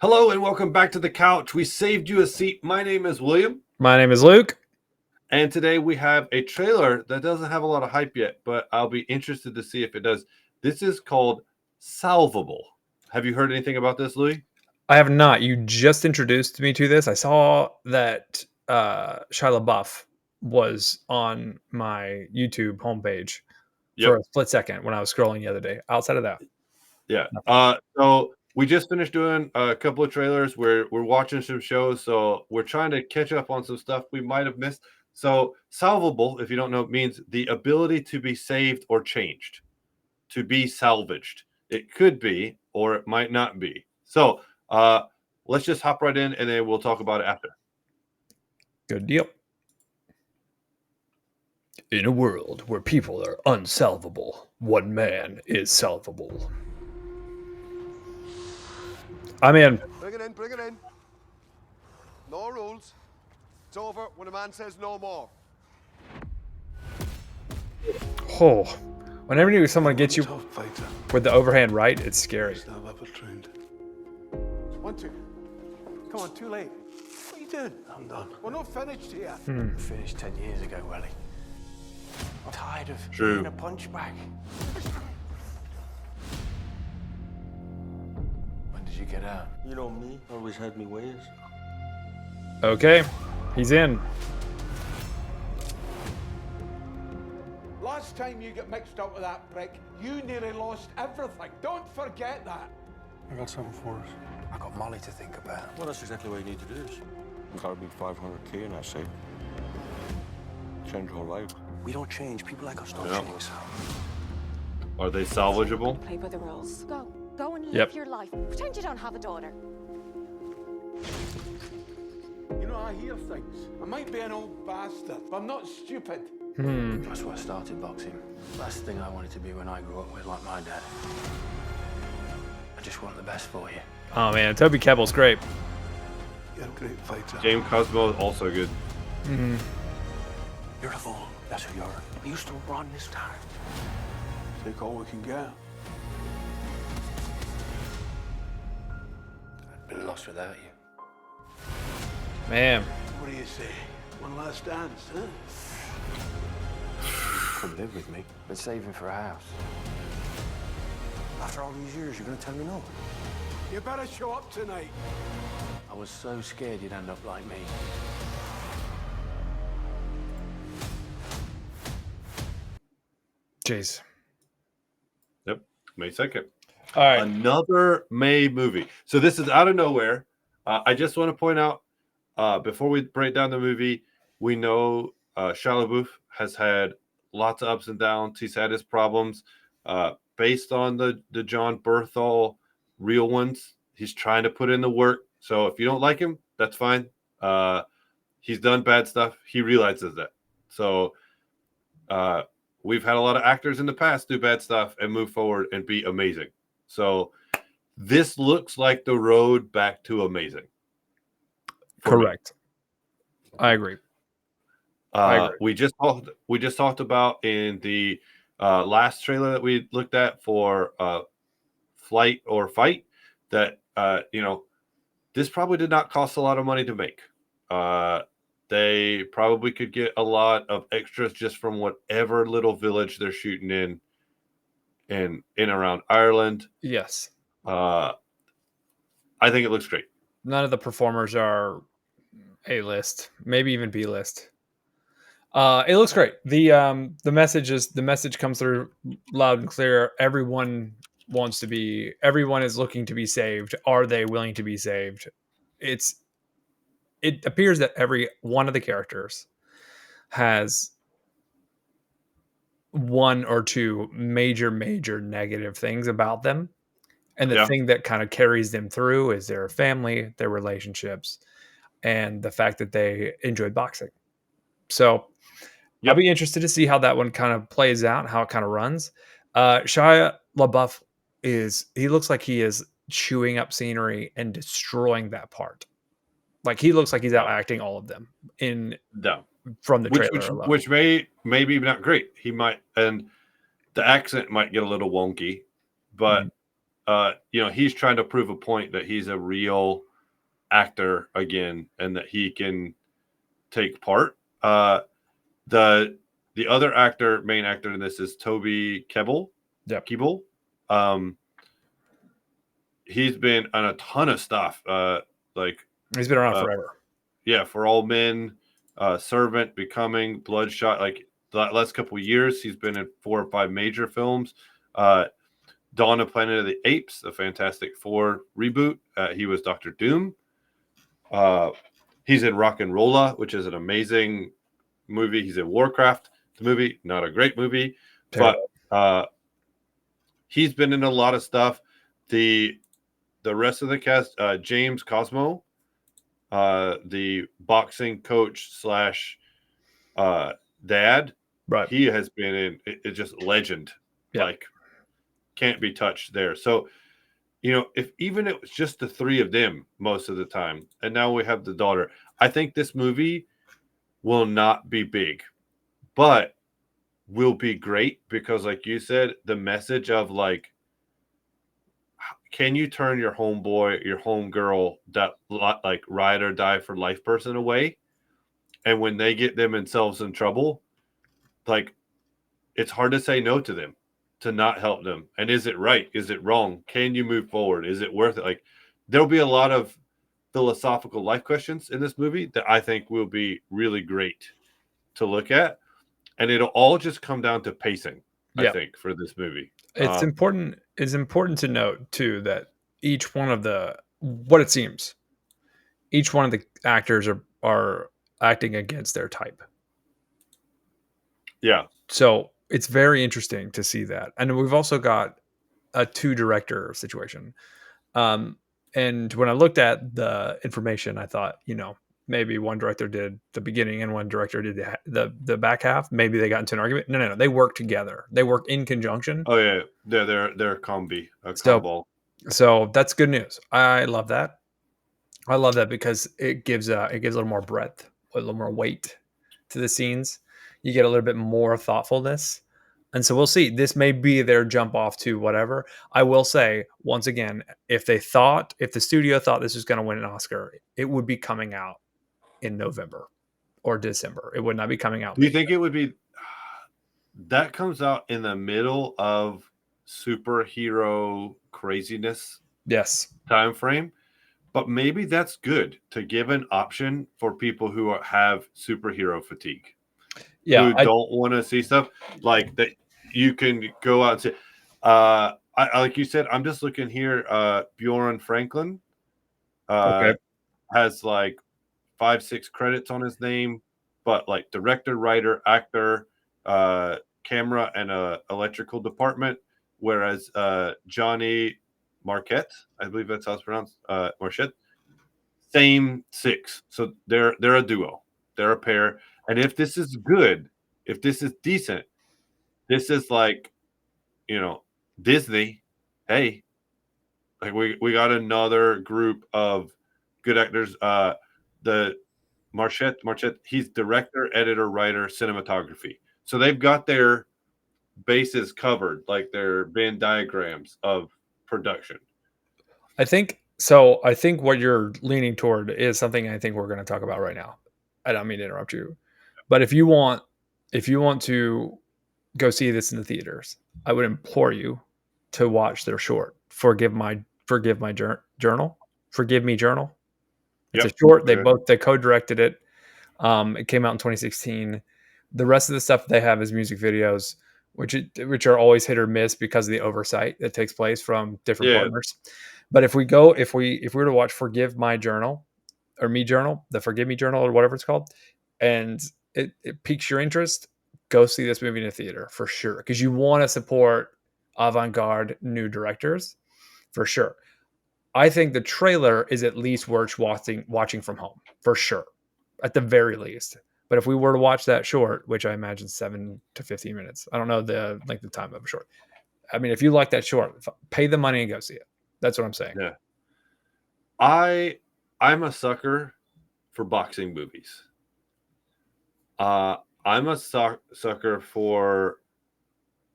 Hello and welcome back to the couch. We saved you a seat. My name is William. My name is Luke. And today we have a trailer that doesn't have a lot of hype yet, but I'll be interested to see if it does. This is called Salvable. Have you heard anything about this, Louis? I have not. You just introduced me to this. I saw that Shia LaBeouf was on my YouTube homepage for a split second when I was scrolling the other day. Outside of that, Yeah. nothing. So we just finished doing a couple of trailers. We're watching some shows, so we're trying to catch up on some stuff we might have missed. So salvable, if you don't know, means the ability to be saved or changed, to be salvaged. It could be, or it might not be. So let's just hop right in, and then we'll talk about it after. Good deal. In a world where people are unsalvable, one man is salvable. I'm in. Bring it in, bring it in. No rules. It's over when a man says no more. Oh, whenever someone gets you with the overhand right, it's scary. 1, 2. Come on, too late. What are you doing? I'm done. We're not finished here. Finished 10 years ago, Welly. I'm tired of True. being a punch bag. When did you get out? You know me, always had me ways. Okay, he's in. Last time you got mixed up with that prick, you nearly lost everything. Don't forget that. I got something for us. I got Molly to think about. Well, that's exactly what you need to do. You gotta be 500k in that safe. Change your whole life. We don't change. People like us don't Yeah. change. Are they salvageable? Play by the rules. Go and live Yep. your life. Pretend you don't have a daughter. You know, I hear things. I might be an old bastard, but I'm not stupid. That's why I started boxing. Last thing I wanted to be when I grew up was like my dad. I just want the best for you. Oh man, Toby Kebbell's great. You're a great fighter. James Cosmo is also good. You're a fool. That's who you are. We used to run this town. Take all we can get. I'd been lost without you. Man, What do you say? One last dance, huh? Come live with me. Been saving for a house. After all these years, you're gonna tell me no? You better show up tonight. I was so scared you'd end up like me. jeez. Yep, May 2nd. All right. Another May movie. So this is out of nowhere. I just want to point out, before we break down the movie, we know Shia LaBeouf has had lots of ups and downs. He's had his problems. Based on the John Berthel real ones, he's trying to put in the work. So if you don't like him, that's fine. He's done bad stuff. He realizes that. So we've had a lot of actors in the past do bad stuff and move forward and be amazing. So this looks like the road back to amazing. Correct. I agree. We just talked about in the last trailer that we looked at for Flight or Fight that this probably did not cost a lot of money to make. They probably could get a lot of extras just from whatever little village they're shooting in around Ireland. Yes. I think it looks great. None of the performers are A-list, maybe even B-list. It looks great. The message comes through loud and clear. Everyone is looking to be saved. Are they willing to be saved? It appears that every one of the characters has one or two major negative things about them. And the thing that kind of carries them through is their family, their relationships, and the fact that they enjoyed boxing. So I'll be interested to see how that one kind of plays out and how it kind of runs. Shia LaBeouf he looks like he is chewing up scenery and destroying that part. Like he looks like he's out acting all of them from the trailer alone. Which may be not great. He might, and the accent might get a little wonky, but he's trying to prove a point that he's a real actor again and that he can take part. The other main actor in this is Toby Kebbell. Yep. Kebbell. He's been on a ton of stuff. He's been around forever. Yeah, For All Men, Servant, Becoming, Bloodshot. Like the last couple of years, he's been in 4 or 5 major films. Dawn of Planet of the Apes, the Fantastic Four reboot. He was Doctor Doom. He's in Rock and Rolla, which is an amazing movie. He's in Warcraft, the movie, not a great movie, but he's been in a lot of stuff. The rest of the cast, James Cosmo, the boxing coach / dad, right? He has been in it's just legend, like can't be touched there. So, if even it was just the 3 of them most of the time, and now we have the daughter, I think this movie will not be big, but will be great because, like you said, the message of like, can you turn your homeboy, your homegirl, that like ride or die for life person away? And when they get themselves in trouble, like it's hard to say no to them, to not help them. And is it right? Is it wrong? Can you move forward? Is it worth it? Like there'll be a lot of philosophical life questions in this movie that I think will be really great to look at. And it'll all just come down to pacing, I think, for this movie. It's important. It's important to note too that each one of what it seems, each one of the actors are acting against their type. Yeah. So it's very interesting to see that, and we've also got a 2-director situation. And when I looked at the information, I thought, maybe one director did the beginning and one director did the back half. Maybe they got into an argument. No. They work together. They work in conjunction. Oh yeah, they're a combo. So that's good news. I love that. I love that because it gives a little more breadth, a little more weight to the scenes. You get a little bit more thoughtfulness. And so we'll see. This may be their jump off to whatever. I will say, once again, if the studio thought this was going to win an Oscar, it would be coming out in November or December. It would not be coming out. Do you think it would be that comes out in the middle of superhero craziness? Yes. Time frame. But maybe that's good to give an option for people who have superhero fatigue. Yeah, who don't want to see stuff like that. You can go out and say, I like you said, I'm just looking here. Bjorn Franklin has like 5-6 credits on his name, but like director, writer, actor, camera, and electrical department. Whereas Johnny Marquette, I believe that's how it's pronounced, Marquette, same 6. So they're a duo. They're a pair. And if this is good, if this is decent, this is like, Disney. Hey, like we got another group of good actors. The Marquette, he's director, editor, writer, cinematography. So they've got their bases covered, like their Venn diagrams of production. I think so. I think what you're leaning toward is something I think we're going to talk about right now. I don't mean to interrupt you, but if you want to go see this in the theaters, I would implore you to watch their short, Forgive Me Journal. It's a short. They co-directed it. It came out in 2016. The rest of the stuff they have is music videos, which are always hit or miss because of the oversight that takes place from different partners. But if we were to watch Forgive My Journal or Me Journal, the Forgive Me Journal or whatever it's called, and it piques your interest, go see this movie in a theater for sure, because you want to support avant-garde new directors for sure. I think the trailer is at least worth watching from home for sure, at the very least. But if we were to watch that short, which I imagine 7 to 15 minutes, I don't know the time of a short. I mean, if you like that short, pay the money and go see it. That's what I'm saying. Yeah. I'm a sucker for boxing movies. I'm a sucker for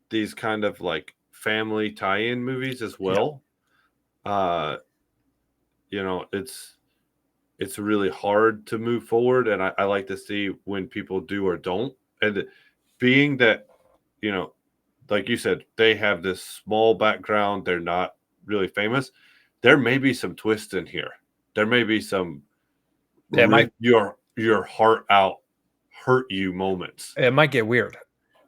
these kind of like family tie-in movies as well. You know, it's really hard to move forward, and I like to see when people do or don't. And being that, you know, like you said, they have this small background, they're not really famous. There may be some twists in here. There may be some rip your heart out, hurt you moments. it might get weird.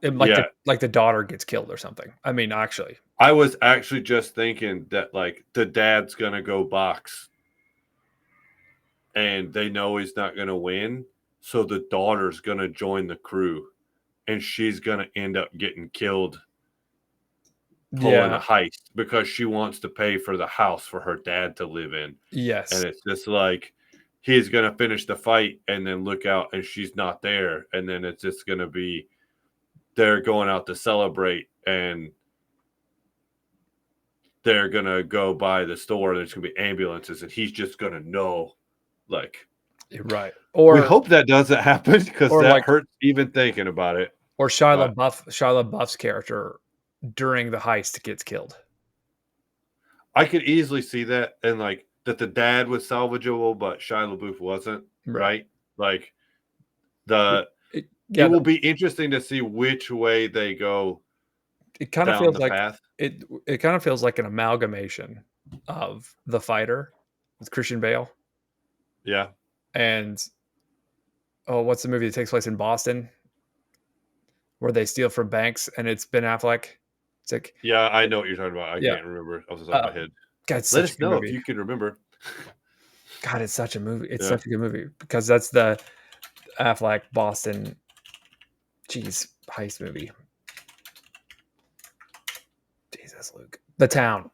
It like Yeah. the daughter gets killed or something. I mean, actually, I was actually just thinking that like the dad's gonna go box and they know he's not gonna win. So the daughter's gonna join the crew and she's gonna end up getting killed pulling a heist because she wants to pay for the house for her dad to live in. Yes. And it's just like he's gonna finish the fight and then look out and she's not there. And then it's just gonna be they're going out to celebrate and they're gonna go by the store and there's gonna be ambulances and he's just gonna know, like, right. we Or hope that doesn't happen because or that like hurts even thinking about it. or Shia But LaBeouf's character during the heist gets killed. I could easily see that and like that the dad was salvageable, but Shia LaBeouf wasn't, right? Like It, it will be interesting to see which way they go it kind of down feels the like path. it kind of feels like an amalgamation of The Fighter with Christian Bale Yeah. and what's the movie that takes place in Boston where they steal from banks and it's Ben Affleck. It's like Yeah, I know what you're talking about. I Yeah. can't remember off the top of my head. God, it's Let such us a good know if movie. you can remember. God, it's such a movie. It's Yeah. such a good movie because that's the Affleck Boston heist movie. Jesus, Luke. The Town.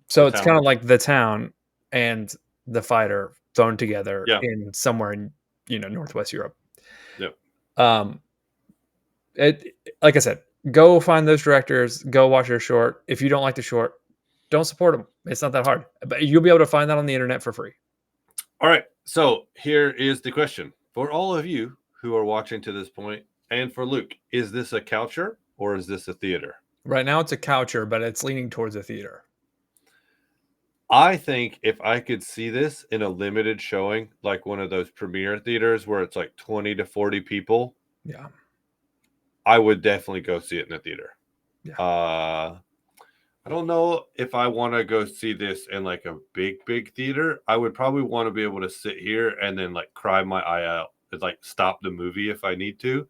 So it's kind of like The Town and The Fighter thrown together in somewhere in Northwest Europe. Yep. It like I said, go find those directors. Go watch their short. If you don't like the short, don't support them. It's not that hard. But you'll be able to find that on the internet for free. All right. So here is the question for all of you who are watching to this point, and for Luke: is this a coucher or is this a theater? Right now, it's a coucher, but it's leaning towards a theater. I think if I could see this in a limited showing, like one of those premiere theaters where it's like 20 to 40 people, yeah, I would definitely go see it in the theater. Yeah. I don't know if I want to go see this in like a big theater. I would probably want to be able to sit here and then like cry my eye out. It's like stop the movie if I need to.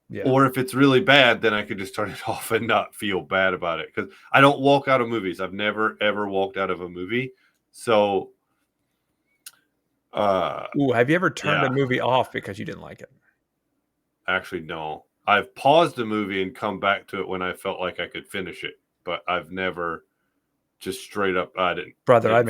Yeah. Or if it's really bad, then I could just turn it off and not feel bad about it. Because I don't walk out of movies. I've never ever walked out of a movie. So have you ever turned a movie off because you didn't like it? Actually, no. I've paused a movie and come back to it when I felt like I could finish it, but I've never just straight up I didn't. Brother, I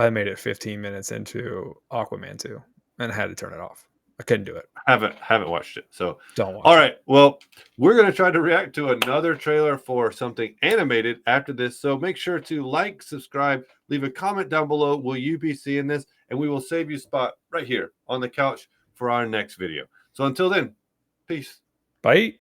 made it 15 minutes into Aquaman 2 and I had to turn it off. I couldn't do it. Haven't watched it. So don't watch All right. Well, we're going to try to react to another trailer for something animated after this. So make sure to like, subscribe, leave a comment down below. Will you be seeing this? And we will save you a spot right here on the couch for our next video. So until then, peace. Bye.